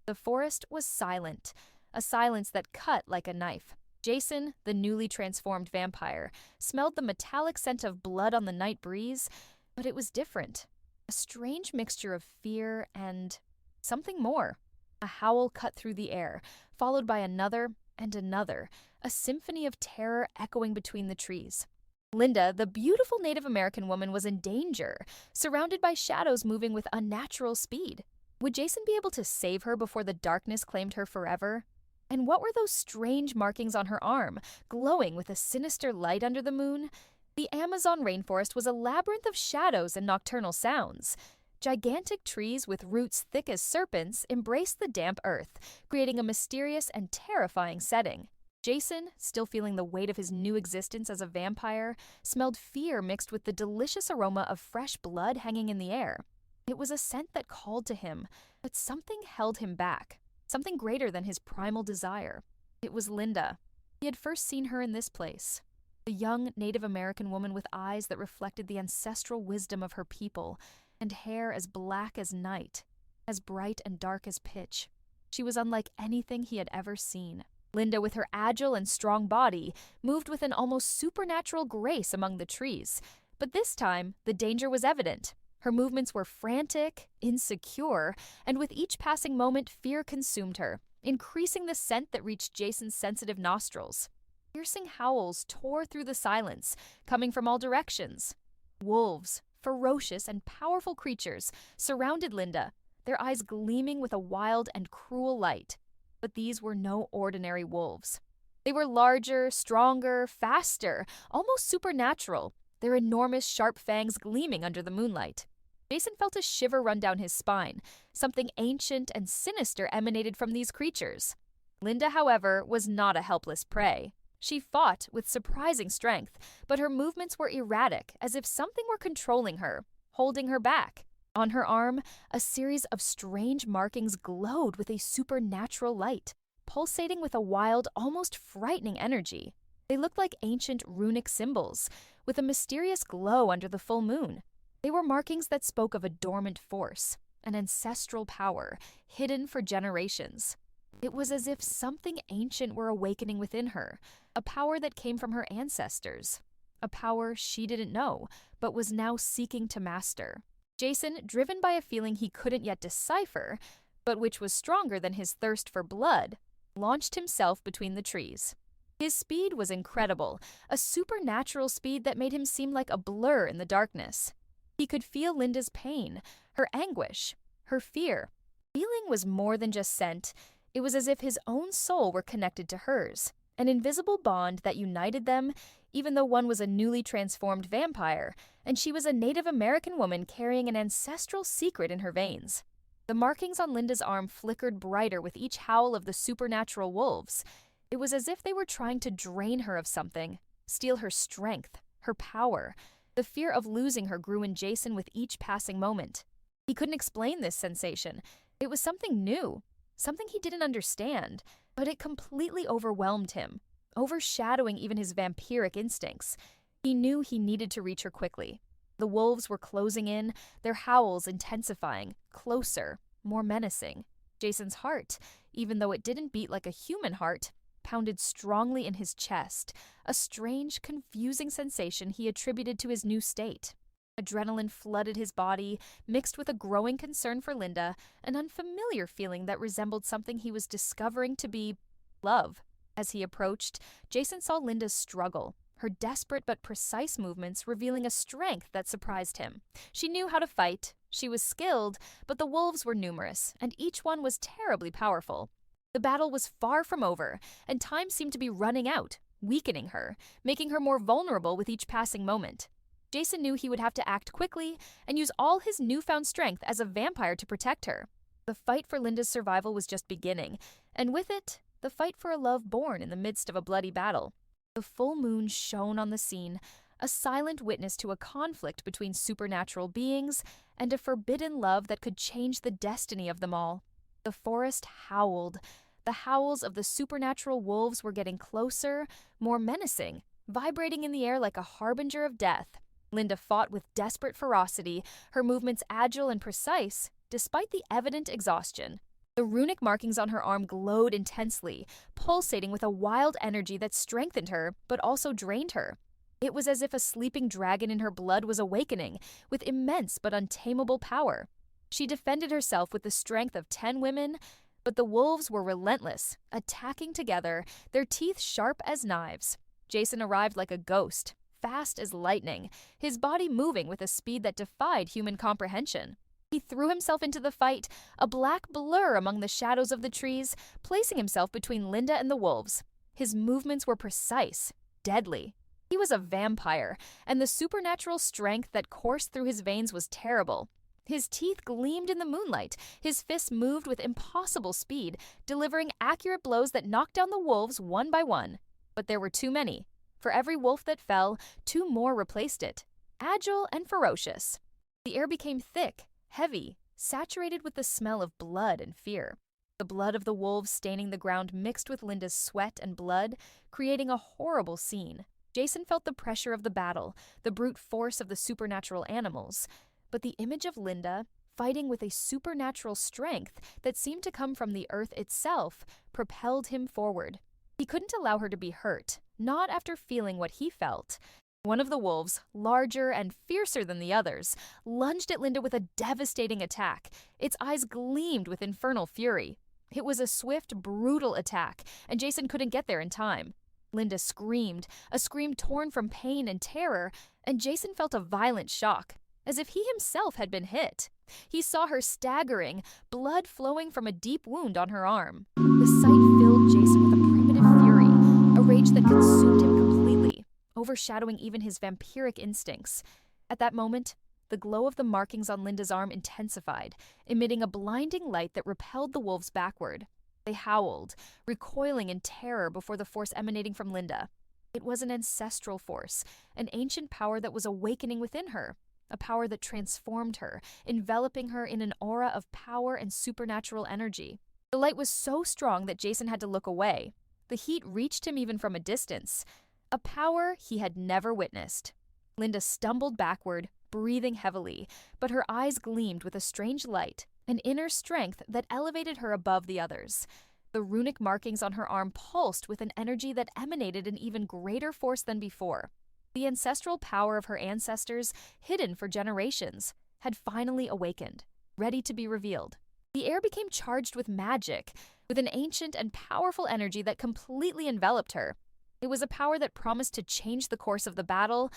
The forest was silent, a silence that cut like a knife. Jason, the newly transformed vampire, smelled the metallic scent of blood on the night breeze, but it was different. A strange mixture of fear and something more. A howl cut through the air, followed by another and another, a symphony of terror echoing between the trees. Linda, the beautiful Native American woman, was in danger, surrounded by shadows moving with unnatural speed. Would Jason be able to save her before the darkness claimed her forever? And what were those strange markings on her arm, glowing with a sinister light under the moon? The Amazon rainforest was a labyrinth of shadows and nocturnal sounds. Gigantic trees with roots thick as serpents embraced the damp earth, creating a mysterious and terrifying setting. Jason, still feeling the weight of his new existence as a vampire, smelled fear mixed with the delicious aroma of fresh blood hanging in the air. It was a scent that called to him, but something held him back, something greater than his primal desire. It was Linda. He had first seen her in this place. The young Native American woman with eyes that reflected the ancestral wisdom of her people, and hair as black as night, as bright and dark as pitch. She was unlike anything he had ever seen. Linda, with her agile and strong body, moved with an almost supernatural grace among the trees. But this time, the danger was evident. Her movements were frantic, insecure, and with each passing moment, fear consumed her, increasing the scent that reached Jason's sensitive nostrils. Piercing howls tore through the silence, coming from all directions. Wolves, ferocious and powerful creatures, surrounded Linda, their eyes gleaming with a wild and cruel light. But these were no ordinary wolves. They were larger, stronger, faster, almost supernatural, their enormous sharp fangs gleaming under the moonlight. Jason felt a shiver run down his spine. Something ancient and sinister emanated from these creatures. Linda, however, was not a helpless prey. She fought with surprising strength, but her movements were erratic, as if something were controlling her, holding her back. On her arm, a series of strange markings glowed with a supernatural light, pulsating with a wild, almost frightening energy. They looked like ancient runic symbols, with a mysterious glow under the full moon. They were markings that spoke of a dormant force, an ancestral power, hidden for generations. It was as if something ancient were awakening within her, a power that came from her ancestors, a power she didn't know, but was now seeking to master. Jason, driven by a feeling he couldn't yet decipher, but which was stronger than his thirst for blood, launched himself between the trees. His speed was incredible, a supernatural speed that made him seem like a blur in the darkness. He could feel Linda's pain, her anguish, her fear. Feeling was more than just scent. It was as if his own soul were connected to hers, an invisible bond that united them, even though one was a newly transformed vampire, and she was a Native American woman carrying an ancestral secret in her veins. The markings on Linda's arm flickered brighter with each howl of the supernatural wolves. It was as if they were trying to drain her of something, steal her strength, her power. The fear of losing her grew in Jason with each passing moment. He couldn't explain this sensation. It was something new, something he didn't understand, but it completely overwhelmed him, overshadowing even his vampiric instincts. He knew he needed to reach her quickly. The wolves were closing in, their howls intensifying, closer, more menacing. Jason's heart, even though it didn't beat like a human heart, pounded strongly in his chest, a strange, confusing sensation he attributed to his new state. Adrenaline flooded his body, mixed with a growing concern for Linda, an unfamiliar feeling that resembled something he was discovering to be love. As he approached, Jason saw Linda's struggle, her desperate but precise movements revealing a strength that surprised him. She knew how to fight, she was skilled, but the wolves were numerous, and each one was terribly powerful. The battle was far from over, and time seemed to be running out, weakening her, making her more vulnerable with each passing moment. Jason knew he would have to act quickly and use all his newfound strength as a vampire to protect her. The fight for Linda's survival was just beginning, and with it, the fight for a love born in the midst of a bloody battle. The full moon shone on the scene, a silent witness to a conflict between supernatural beings and a forbidden love that could change the destiny of them all. The forest howled. The howls of the supernatural wolves were getting closer, more menacing, vibrating in the air like a harbinger of death. Linda fought with desperate ferocity, her movements agile and precise, despite the evident exhaustion. The runic markings on her arm glowed intensely, pulsating with a wild energy that strengthened her but also drained her. It was as if a sleeping dragon in her blood was awakening, with immense but untamable power. She defended herself with the strength of 10 women, but the wolves were relentless, attacking together, their teeth sharp as knives. Jason arrived like a ghost, fast as lightning, his body moving with a speed that defied human comprehension. He threw himself into the fight, a black blur among the shadows of the trees, placing himself between Linda and the wolves. His movements were precise, deadly. He was a vampire, and the supernatural strength that coursed through his veins was terrible. His teeth gleamed in the moonlight, his fists moved with impossible speed, delivering accurate blows that knocked down the wolves one by one. But there were too many. For every wolf that fell, 2 more replaced it, agile and ferocious. The air became thick, heavy, saturated with the smell of blood and fear. The blood of the wolves staining the ground mixed with Linda's sweat and blood, creating a horrible scene. Jason felt the pressure of the battle, the brute force of the supernatural animals. But the image of Linda, fighting with a supernatural strength that seemed to come from the earth itself, propelled him forward. He couldn't allow her to be hurt, not after feeling what he felt. One of the wolves, larger and fiercer than the others, lunged at Linda with a devastating attack. Its eyes gleamed with infernal fury. It was a swift, brutal attack, and Jason couldn't get there in time. Linda screamed, a scream torn from pain and terror, and Jason felt a violent shock, as if he himself had been hit. He saw her staggering, blood flowing from a deep wound on her arm. The sight filled Jason with a primitive fury, a rage that consumed him completely, overshadowing even his vampiric instincts. At that moment, the glow of the markings on Linda's arm intensified, emitting a blinding light that repelled the wolves backward. They howled, recoiling in terror before the force emanating from Linda. It was an ancestral force, an ancient power that was awakening within her, a power that transformed her, enveloping her in an aura of power and supernatural energy. The light was so strong that Jason had to look away. The heat reached him even from a distance, a power he had never witnessed. Linda stumbled backward, breathing heavily, but her eyes gleamed with a strange light, an inner strength that elevated her above the others. The runic markings on her arm pulsed with an energy that emanated an even greater force than before. The ancestral power of her ancestors, hidden for generations, had finally awakened, ready to be revealed. The air became charged with magic, with an ancient and powerful energy that completely enveloped her. It was a power that promised to change the course of the battle,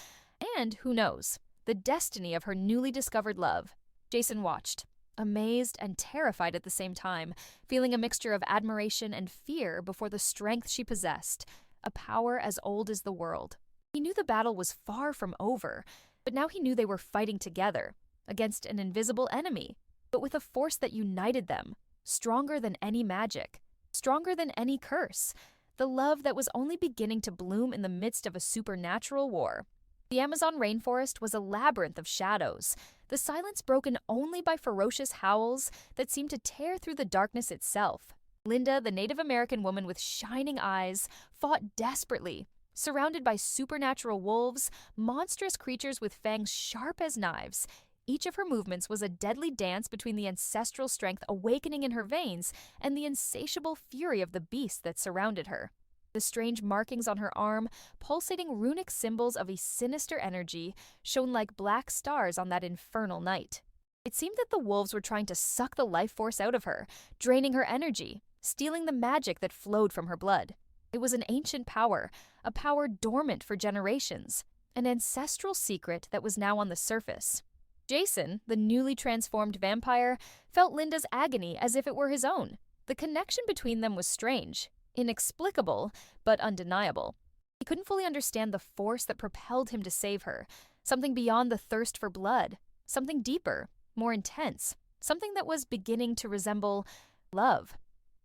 and, who knows, the destiny of her newly discovered love. Jason watched, amazed and terrified at the same time, feeling a mixture of admiration and fear before the strength she possessed, a power as old as the world. He knew the battle was far from over, but now he knew they were fighting together, against an invisible enemy, but with a force that united them, stronger than any magic, stronger than any curse, the love that was only beginning to bloom in the midst of a supernatural war. The Amazon rainforest was a labyrinth of shadows, the silence broken only by ferocious howls that seemed to tear through the darkness itself. Linda, the Native American woman with shining eyes, fought desperately, surrounded by supernatural wolves, monstrous creatures with fangs sharp as knives. Each of her movements was a deadly dance between the ancestral strength awakening in her veins and the insatiable fury of the beasts that surrounded her. The strange markings on her arm, pulsating runic symbols of a sinister energy, shone like black stars on that infernal night. It seemed that the wolves were trying to suck the life force out of her, draining her energy, stealing the magic that flowed from her blood. It was an ancient power, a power dormant for generations, an ancestral secret that was now on the surface. Jason, the newly transformed vampire, felt Linda's agony as if it were his own. The connection between them was strange, inexplicable, but undeniable. He couldn't fully understand the force that propelled him to save her, something beyond the thirst for blood, something deeper, more intense, something that was beginning to resemble love.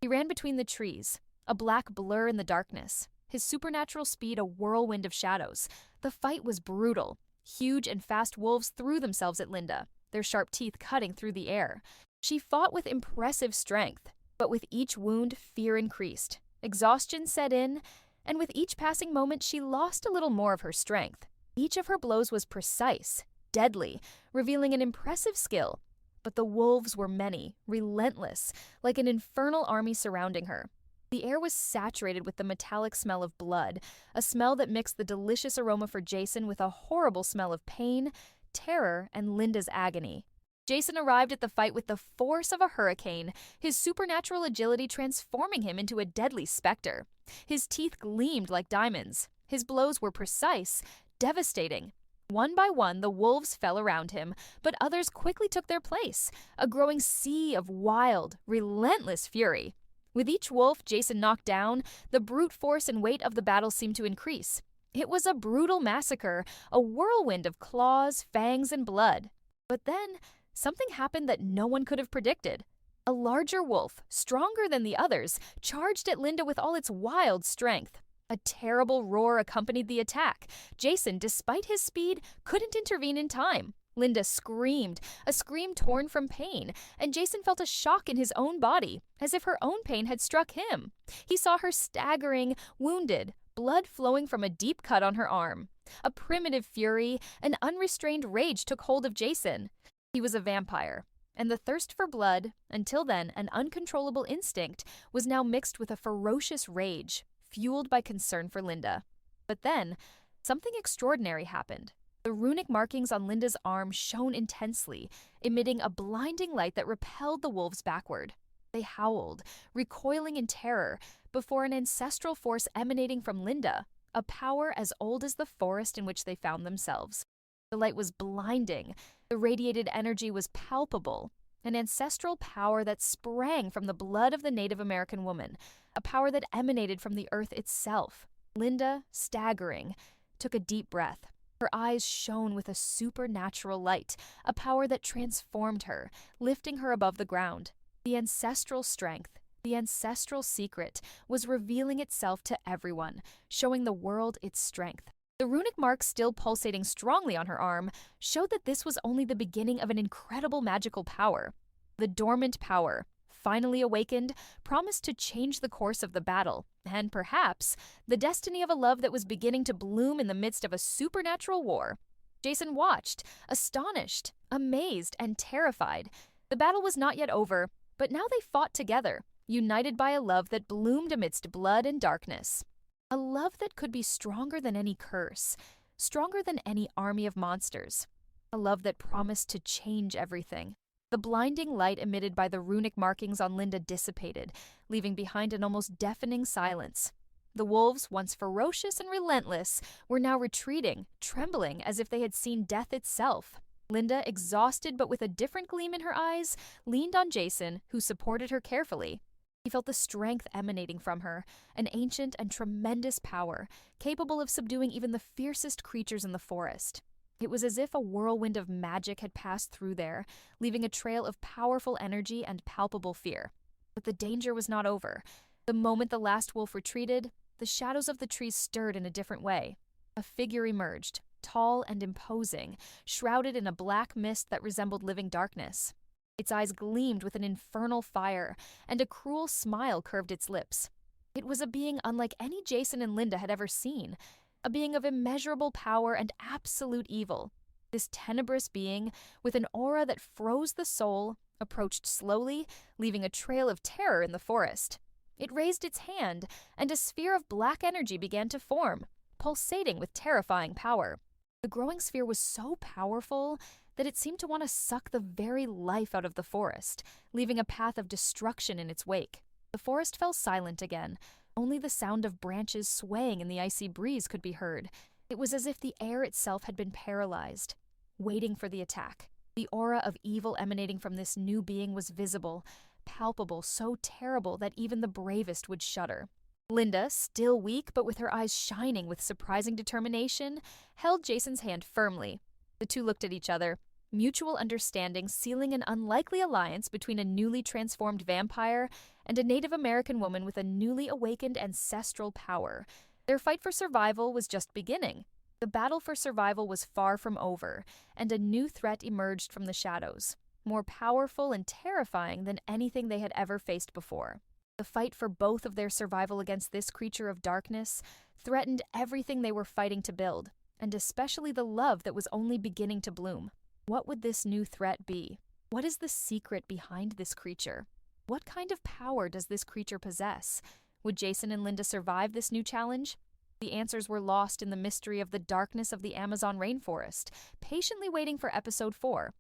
He ran between the trees, a black blur in the darkness, his supernatural speed a whirlwind of shadows. The fight was brutal. Huge and fast wolves threw themselves at Linda, their sharp teeth cutting through the air. She fought with impressive strength, but with each wound, fear increased. Exhaustion set in, and with each passing moment, she lost a little more of her strength. Each of her blows was precise, deadly, revealing an impressive skill. But the wolves were many, relentless, like an infernal army surrounding her. The air was saturated with the metallic smell of blood, a smell that mixed the delicious aroma for Jason with a horrible smell of pain, terror, and Linda's agony. Jason arrived at the fight with the force of a hurricane, his supernatural agility transforming him into a deadly specter. His teeth gleamed like diamonds. His blows were precise, devastating. One by one, the wolves fell around him, but others quickly took their place, a growing sea of wild, relentless fury. With each wolf Jason knocked down, the brute force and weight of the battle seemed to increase. It was a brutal massacre, a whirlwind of claws, fangs, and blood. But then, something happened that no one could have predicted. A larger wolf, stronger than the others, charged at Linda with all its wild strength. A terrible roar accompanied the attack. Jason, despite his speed, couldn't intervene in time. Linda screamed, a scream torn from pain, and Jason felt a shock in his own body, as if her own pain had struck him. He saw her staggering, wounded, blood flowing from a deep cut on her arm. A primitive fury, an unrestrained rage took hold of Jason. He was a vampire, and the thirst for blood, until then an uncontrollable instinct, was now mixed with a ferocious rage, fueled by concern for Linda. But then, something extraordinary happened. The runic markings on Linda's arm shone intensely, emitting a blinding light that repelled the wolves backward. They howled, recoiling in terror, before an ancestral force emanating from Linda, a power as old as the forest in which they found themselves. The light was blinding, the radiated energy was palpable, an ancestral power that sprang from the blood of the Native American woman, a power that emanated from the earth itself. Linda, staggering, took a deep breath. Her eyes shone with a supernatural light, a power that transformed her, lifting her above the ground. The ancestral strength, the ancestral secret, was revealing itself to everyone, showing the world its strength. The runic marks still pulsating strongly on her arm showed that this was only the beginning of an incredible magical power. The dormant power, finally awakened, promised to change the course of the battle, and perhaps the destiny of a love that was beginning to bloom in the midst of a supernatural war. Jason watched, astonished, amazed, and terrified. The battle was not yet over, but now they fought together, united by a love that bloomed amidst blood and darkness. A love that could be stronger than any curse, stronger than any army of monsters. A love that promised to change everything. The blinding light emitted by the runic markings on Linda dissipated, leaving behind an almost deafening silence. The wolves, once ferocious and relentless, were now retreating, trembling as if they had seen death itself. Linda, exhausted but with a different gleam in her eyes, leaned on Jason, who supported her carefully. He felt the strength emanating from her, an ancient and tremendous power, capable of subduing even the fiercest creatures in the forest. It was as if a whirlwind of magic had passed through there, leaving a trail of powerful energy and palpable fear. But the danger was not over. The moment the last wolf retreated, the shadows of the trees stirred in a different way. A figure emerged, tall and imposing, shrouded in a black mist that resembled living darkness. Its eyes gleamed with an infernal fire, and a cruel smile curved its lips. It was a being unlike any Jason and Linda had ever seen, a being of immeasurable power and absolute evil. This tenebrous being, with an aura that froze the soul, approached slowly, leaving a trail of terror in the forest. It raised its hand, and a sphere of black energy began to form, pulsating with terrifying power. The growing sphere was so powerful that it seemed to want to suck the very life out of the forest, leaving a path of destruction in its wake. The forest fell silent again. Only the sound of branches swaying in the icy breeze could be heard. It was as if the air itself had been paralyzed, waiting for the attack. The aura of evil emanating from this new being was visible, palpable, so terrible that even the bravest would shudder. Linda, still weak but with her eyes shining with surprising determination, held Jason's hand firmly. The two looked at each other, mutual understanding sealing an unlikely alliance between a newly transformed vampire and a Native American woman with a newly awakened ancestral power. Their fight for survival was just beginning. The battle for survival was far from over, and a new threat emerged from the shadows, more powerful and terrifying than anything they had ever faced before. The fight for both of their survival against this creature of darkness threatened everything they were fighting to build, and especially the love that was only beginning to bloom. What would this new threat be? What is the secret behind this creature? What kind of power does this creature possess? Would Jason and Linda survive this new challenge? The answers were lost in the mystery of the darkness of the Amazon rainforest, patiently waiting for episode 4.